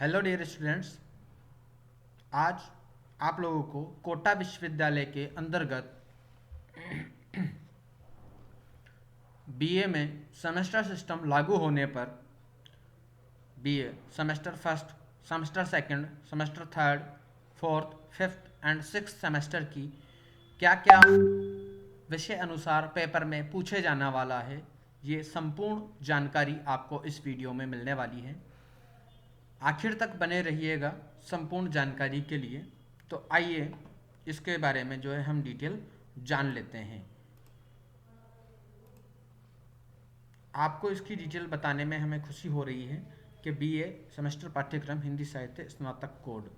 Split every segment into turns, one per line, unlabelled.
Hello dear students. आज आप लोगों को कोटा विश्वविद्यालय के अंतर्गत बीए में सेमेस्टर सिस्टम लागू होने पर BA semester first, semester second, semester third, fourth, fifth and six semester की क्या क्या विषय अनुसार पेपर में पूछे जाने वाला है, ये संपूर्ण जानकारी आपको इस वीडियो में मिलने वाली है। आखिर तक बने रहिएगा संपूर्ण जानकारी के लिए। तो आइए इसके बारे में जो है हम डिटेल जान लेते हैं। आपको इसकी डिटेल बताने में हमें खुशी हो रही है कि बीए सेमेस्टर पाठ्यक्रम हिंदी साहित्य स्नातक कोड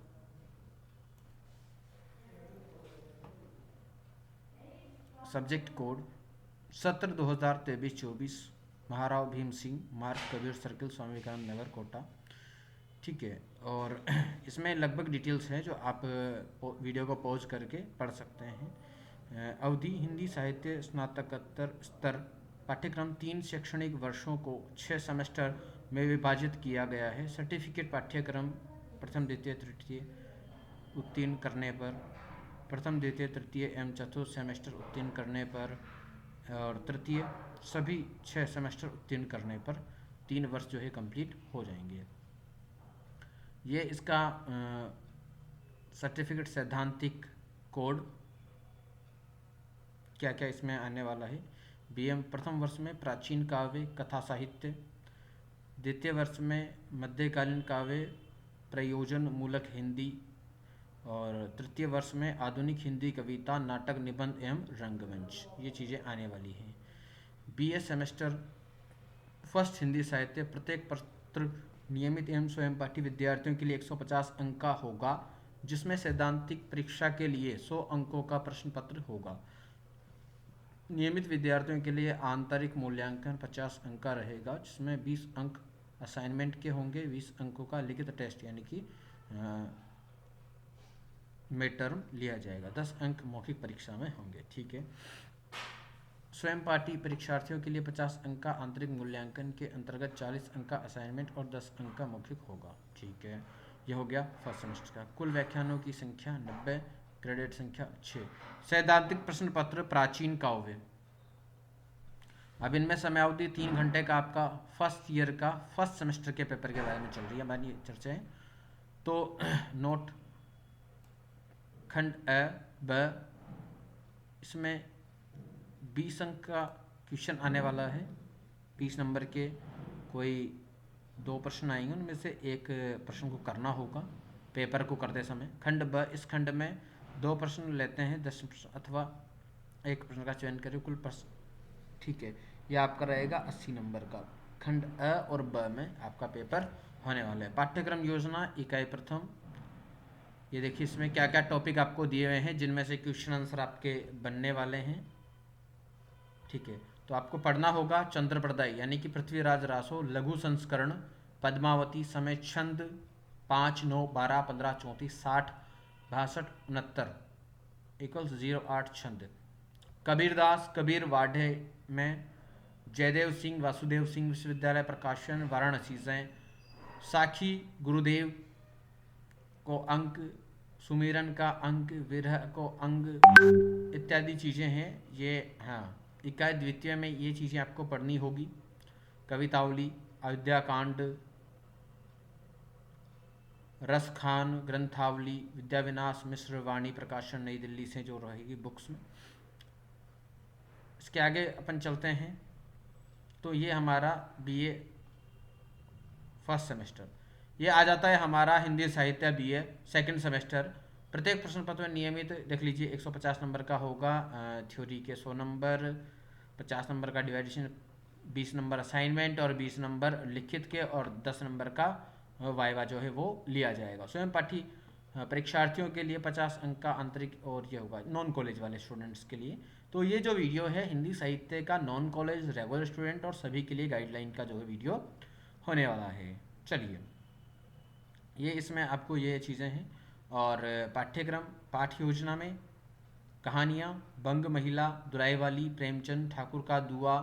सब्जेक्ट कोड सत्र 2023-24 महाराव भीम सिंह मार्ग कबीर सर्किल स्वामी विवेकानंद नगर कोटा। ठीक है, और इसमें लगभग डिटेल्स हैं जो आप वीडियो को पॉज करके पढ़ सकते हैं। अवधि हिंदी साहित्य स्नातकोत्तर स्तर पाठ्यक्रम 3 शैक्षणिक वर्षों को 6 सेमेस्टर में विभाजित किया गया है। सर्टिफिकेट पाठ्यक्रम प्रथम द्वितीय तृतीय उत्तीर्ण करने पर, प्रथम द्वितीय तृतीय एवं चतुर्थ सेमेस्टर उत्तीर्ण करने पर और तृतीय सभी 6 सेमेस्टर उत्तीर्ण करने पर 3 वर्ष जो है कंप्लीट हो जाएंगे। ये इसका सर्टिफिकेट सैद्धांतिक कोड क्या क्या इसमें आने वाला है। बीएम प्रथम वर्ष में प्राचीन काव्य कथा साहित्य, द्वितीय वर्ष में मध्यकालीन काव्य प्रयोजन मूलक हिंदी और तृतीय वर्ष में आधुनिक हिंदी कविता नाटक निबंध एवं रंगमंच, ये चीज़ें आने वाली हैं। बीए सेमेस्टर फर्स्ट हिंदी साहित्य प्रत्येक पत्र नियमित एवं स्वयं पाठी विद्यार्थियों के लिए 150 अंक का होगा, जिसमें सैद्धांतिक परीक्षा के लिए 100 अंकों का प्रश्न पत्र होगा। नियमित विद्यार्थियों के लिए आंतरिक मूल्यांकन 50 अंक का रहेगा, जिसमें 20 अंक असाइनमेंट के होंगे, 20 अंकों का लिखित टेस्ट यानी कि मिड टर्म लिया जाएगा, 10 अंक मौखिक परीक्षा में होंगे। ठीक है, स्वयं पाठी परीक्षार्थियों के लिए 50 अंक का आंतरिक मूल्यांकन के अंतर्गत 40 अंक का असाइनमेंट और 10 अंक का मौखिक होगा। ठीक है, यह हो गया फर्स्ट सेमेस्टर का। कुल व्याख्यानों की संख्या 90, क्रेडिट संख्या 6। सैद्धांतिक प्रश्न पत्र प्राचीन काव्य, अब इनमें समयावधि 3 घंटे का आपका फर्स्ट ईयर का फर्स्ट सेमेस्टर के पेपर के बारे में चल रही है हमारी चर्चाएं। तो नोट खंड अ ब, इसमें 20 अंक का क्वेश्चन आने वाला है। 20 नंबर के कोई 2 प्रश्न आएंगे, उनमें से एक प्रश्न को करना होगा पेपर को करते समय। खंड ब, इस खंड में 2 प्रश्न लेते हैं 10 प्रश्न, अथवा एक प्रश्न का चयन करें कुल प्रश्न। ठीक है, यह आपका रहेगा 80 नंबर का। खंड अ और ब में आपका पेपर होने वाला है। पाठ्यक्रम योजना इकाई प्रथम, ये देखिए इसमें क्या क्या टॉपिक आपको दिए हुए हैं, जिनमें से क्वेश्चन आंसर आपके बनने वाले हैं। ठीक है, तो आपको पढ़ना होगा चंद्रप्रदाय यानी कि पृथ्वीराज रासो लघु संस्करण, पद्मावती, समय छंद 5, 9, 12, 15, 34, 60, 62, 69 इक्वल्स 08 छंद। कबीरदास कबीर वाढ़े में, जयदेव सिंह वासुदेव सिंह विश्वविद्यालय प्रकाशन वाराणसी से, साखी गुरुदेव को अंक, सुमिरन का अंक, विरह को अंग इत्यादि चीज़ें हैं ये। हाँ, इकाई द्वितीय में ये चीज़ें आपको पढ़नी होगी। कवितावली, अयोध्या कांड, रसखान ग्रंथावली, विद्याविनाश मिश्र वाणी प्रकाशन नई दिल्ली से जो रहेगी बुक्स में। इसके आगे अपन चलते हैं। तो ये हमारा बीए फर्स्ट सेमेस्टर, ये आ जाता है हमारा हिंदी साहित्य बीए सेकंड सेमेस्टर। प्रत्येक प्रश्न पत्र में नियमित देख लीजिए 150 नंबर का होगा, थ्योरी के 100 नंबर, 50 नंबर का डिवाइडेशन, 20 नंबर असाइनमेंट और 20 नंबर लिखित के और 10 नंबर का वाइवा जो है वो लिया जाएगा। स्वयं पाठी परीक्षार्थियों के लिए 50 अंक का आंतरिक और ये होगा नॉन कॉलेज वाले स्टूडेंट्स के लिए। तो ये जो वीडियो है हिंदी साहित्य का नॉन कॉलेज रेगुलर स्टूडेंट और सभी के लिए गाइडलाइन का जो है वीडियो होने वाला है। चलिए, ये इसमें आपको ये चीज़ें हैं। और पाठ्यक्रम पाठ योजना में कहानियाँ बंग महिला, दुराईवाली, प्रेमचंद ठाकुर का दुआ,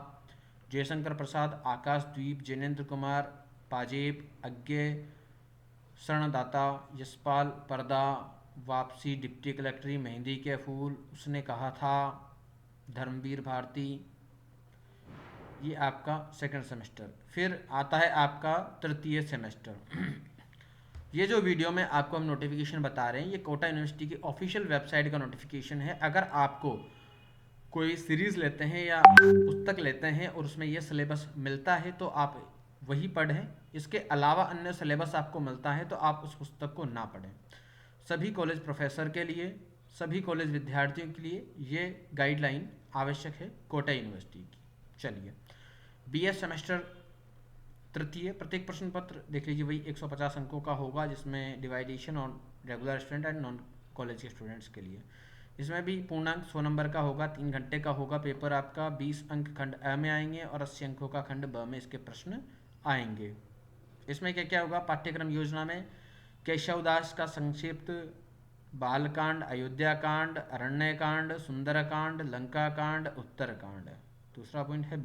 जयशंकर प्रसाद, आकाशद्वीप, जैनेन्द्र कुमार, पाजेब, अज्ञे, शरणदाता, यशपाल, पर्दा, वापसी, डिप्टी कलेक्टरी, मेहंदी के फूल, उसने कहा था, धर्मवीर भारती, ये आपका सेकंड सेमेस्टर। फिर आता है आपका तृतीय सेमेस्टर। ये जो वीडियो में आपको हम नोटिफिकेशन बता रहे हैं, ये कोटा यूनिवर्सिटी की ऑफिशियल वेबसाइट का नोटिफिकेशन है। अगर आपको कोई सीरीज़ लेते हैं या पुस्तक लेते हैं और उसमें ये सिलेबस मिलता है तो आप वही पढ़ें। इसके अलावा अन्य सिलेबस आपको मिलता है तो आप उस पुस्तक को ना पढ़ें। सभी कॉलेज प्रोफेसर के लिए, सभी कॉलेज विद्यार्थियों के लिए ये गाइडलाइन आवश्यक है कोटा यूनिवर्सिटी की। चलिए, बीएस सेमेस्टर तृतीय, प्रत्येक प्रश्न पत्र देख लीजिए वही 150 अंकों का होगा, जिसमें डिवाइडेशन और regular student and non college के स्टूडेंट्स के लिए। इसमें भी पूर्णांक 100 नंबर का होगा, 3 घंटे का होगा पेपर आपका। 20 अंक खंड अ में आएंगे और 80 अंकों का खंड ब में इसके प्रश्न आएंगे। इसमें क्या क्या होगा? पाठ्यक्रम योजना में केशव दास का संक्षिप्त, बालकांड, अयोध्या कांड, अरण्य कांड, सुंदरकांड, लंका कांड, उत्तरकांड। दूसरा पॉइंट है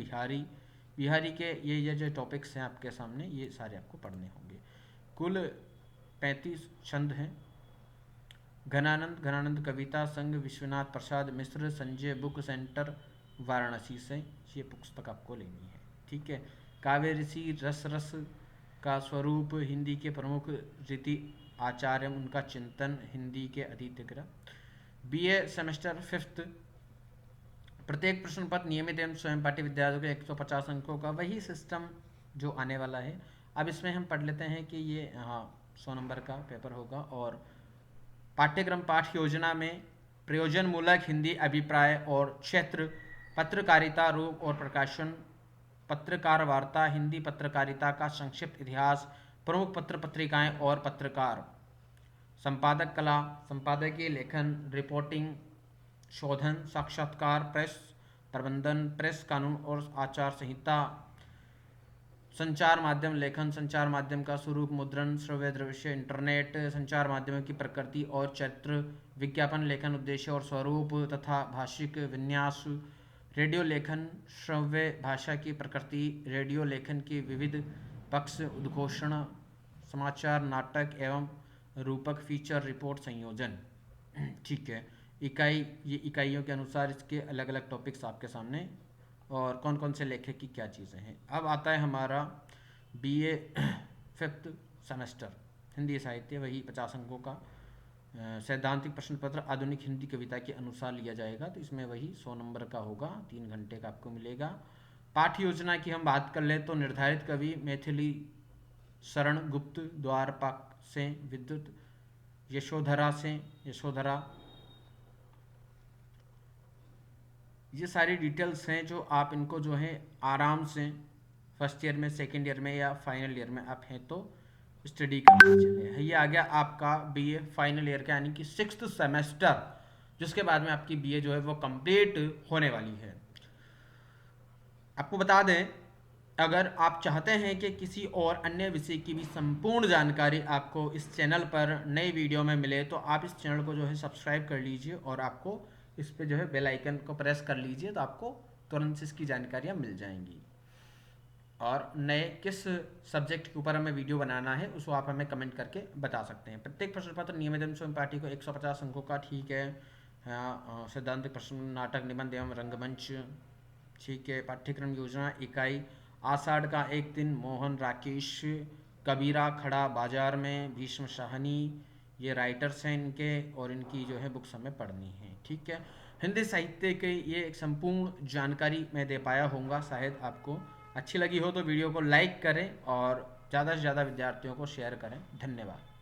बिहारी के ये जो टॉपिक्स हैं आपके सामने, ये सारे आपको पढ़ने होंगे। कुल 35 छंद हैं। घनानंद कविता संघ, विश्वनाथ प्रसाद मिश्र, संजय बुक सेंटर, वाराणसी से ये पुस्तक आपको लेनी है। ठीक है। काव्य ऋषि रस का स्वरूप, हिंदी के प्रमुख रीति आचार्य, उनका चिंतन, हिंदी के अदिति ग्रह। बीए सेमेस्टर 5th, प्रत्येक प्रश्न पत्र नियमित एवं स्वयं पाठी विद्यार्थियों के 150 अंकों का वही सिस्टम जो आने वाला है। अब इसमें हम पढ़ लेते हैं कि ये 100 नंबर का पेपर होगा। और पाठ्यक्रम पाठ योजना में प्रयोजन मूलक हिंदी अभिप्राय और क्षेत्र, पत्रकारिता रूप और प्रकाशन, पत्रकार वार्ता, हिंदी पत्रकारिता का संक्षिप्त इतिहास, प्रमुख पत्र पत्रिकाएं और पत्रकार, संपादक कला, संपादकीय लेखन, रिपोर्टिंग, शोधन, साक्षात्कार, प्रेस प्रबंधन, प्रेस कानून और आचार संहिता, संचार माध्यम लेखन, संचार माध्यम का स्वरूप, मुद्रण, श्रव्य दृश्य, इंटरनेट, संचार माध्यमों की प्रकृति और चरित्र, विज्ञापन लेखन, उद्देश्य और स्वरूप तथा भाषिक विन्यास, रेडियो लेखन, श्रव्य भाषा की प्रकृति, रेडियो लेखन की विविध पक्ष, उद्घोषण, समाचार, नाटक एवं रूपक, फीचर, रिपोर्ट, संयोजन। ठीक है। ये इकाइयों के अनुसार इसके अलग अलग टॉपिक्स आपके सामने और कौन कौन से लेखक की क्या चीज़ें हैं। अब आता है हमारा बीए 5th सेमेस्टर हिंदी साहित्य, वही 50 अंकों का सैद्धांतिक प्रश्न पत्र आधुनिक हिंदी कविता के अनुसार लिया जाएगा। तो इसमें वही 100 नंबर का होगा, 3 घंटे का आपको मिलेगा। पाठ्य योजना की हम बात कर लें तो निर्धारित कवि मैथिली शरण गुप्त, द्वारपाल से विद्युत, यशोधरा, ये सारी डिटेल्स हैं जो आप इनको जो है आराम से फर्स्ट ईयर में, सेकेंड ईयर में या फाइनल ईयर में आप हैं तो स्टडी करना चाहिए। ये आ गया आपका बीए फाइनल ईयर का, यानी कि 6th सेमेस्टर, जिसके बाद में आपकी बीए जो है वो कंप्लीट होने वाली है। आपको बता दें, अगर आप चाहते हैं कि किसी और अन्य विषय की भी संपूर्ण जानकारी आपको इस चैनल पर नई वीडियो में मिले तो आप इस चैनल को जो है सब्सक्राइब कर लीजिए और आपको इस पे जो है बेल आइकन को प्रेस कर लीजिए, तो आपको तुरंत से इसकी जानकारियाँ मिल जाएंगी। और नए किस सब्जेक्ट के ऊपर हमें वीडियो बनाना है उसको आप हमें कमेंट करके बता सकते हैं। प्रत्येक प्रश्न पत्र नियमित एवं स्वयं पाठी को 150 अंकों का। ठीक है। सिद्धांतिक प्रश्न, नाटक, निबंध एवं रंगमंच। ठीक है। पाठ्यक्रम योजना इकाई, आषाढ़ का एक दिन, मोहन राकेश, कबीरा खड़ा बाजार में, भीष्म शाहनी, ये राइटर्स हैं इनके और इनकी जो है बुक्स हमें पढ़नी है। ठीक है। हिंदी साहित्य की ये एक संपूर्ण जानकारी मैं दे पाया होऊंगा। शायद आपको अच्छी लगी हो तो वीडियो को लाइक करें और ज़्यादा से ज़्यादा विद्यार्थियों को शेयर करें। धन्यवाद।